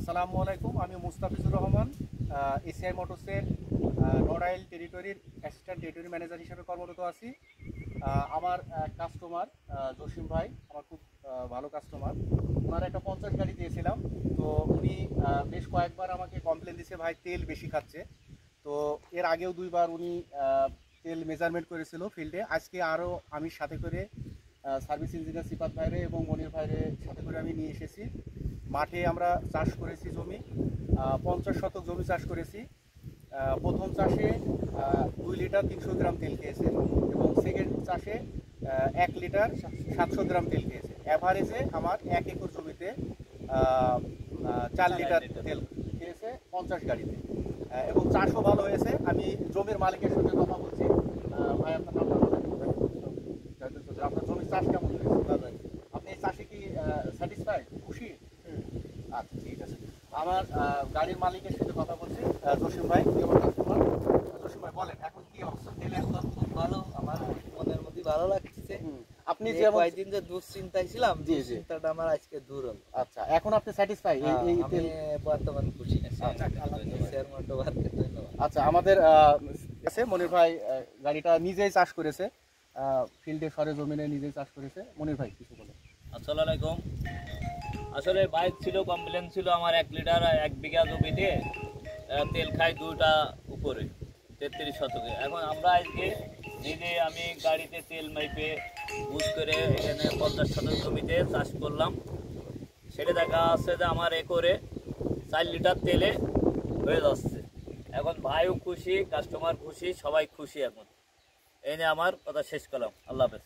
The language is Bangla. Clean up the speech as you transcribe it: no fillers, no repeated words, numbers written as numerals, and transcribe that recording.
আসসালামু আলাইকুম। আমি মুস্তাফিজুর রহমান, এসিআই মোটরসের নড়াইল টেরিটরির অ্যাসিস্ট্যান্ট টেরিটরি ম্যানেজার হিসেবে কর্মরত আছি। আমার কাস্টমার জসিম ভাই আমার খুব ভালো কাস্টমার। ওনার একটা 50 গাড়ি দিয়েছিলাম, তো উনি বেশ কয়েকবার আমাকে কমপ্লেন দিয়েছে ভাই তেল বেশি খাচ্ছে। তো এর আগেও 2বার উনি তেল মেজারমেন্ট করেছিল ফিল্ডে। আজকে আরও আমি সাথে করে সার্ভিস ইঞ্জিনিয়ার সিফাত ভাইরে এবং মনির ভাইরে সাথে করে আমি নিয়ে এসেছি। মাঠে আমরা চাষ করেছি জমি, 50 শতক জমি চাষ করেছি। প্রথম চাষে 2 লিটার 300 গ্রাম তেল খেয়েছে এবং সেকেন্ড চাষে 1 লিটার 700 গ্রাম তেল খেয়েছে। অ্যাভারেজে আমার 1 একর জমিতে 4 লিটার তেল খেয়েছে 50 গাড়িতে, এবং চাষও ভালো হয়েছে। আমি জমির মালিকের সঙ্গে কথা বলছি। ভাই, আপনার নামটা বলেন। আপনার জমির চাষ কেমন হয়েছে? আপনি এই চাষে কি স্যাটিসফাইড, খুশি? আচ্ছা, ঠিক আছে। আমার গাড়ির মালিকের সাথে কথা বলছি, জসিম ভাই, কাস্টমার। জসিম ভাই বলেন, এখন কি অবস্থা? তেল এখন খুব ভালো, আমার মনের মধ্যে ভালো লাগছে। আপনি যে কয়েকদিন যে দুশ্চিন্তায় ছিলাম, জি, চিন্তাটা আমার আজকে দূর হলো। আচ্ছা, এখন আপনি স্যাটিসফাই? আমি বর্তমান খুশি না। আচ্ছা, আমাদের আছে মনির ভাই, গাড়িটা নিজেই চাষ করেছে, ফিল্ডে সরেজমিনে নিজেই চাষ করেছে। মনির ভাই কিছু বলেন। আসসালামু আলাইকুম। আসলে বাইক ছিল, কমপ্লেন ছিল আমার 1 লিটার 1 বিঘা জমিতে তেল খাই 2টা উপরে 33 শতকে। এখন আমরা আজকে নিজে আমি গাড়িতে তেল মাইপে বুঝ করে এখানে 50 শতক জমিতে চাষ করলাম। সেটা দেখা যাচ্ছে যে আমার একরে 4 লিটার তেলে হয়ে যাচ্ছে। এখন ভাইও খুশি, কাস্টমার খুশি, সবাই খুশি। এখন এই নিয়ে আমার কথা শেষ করলাম। আল্লাহ হাফেজ।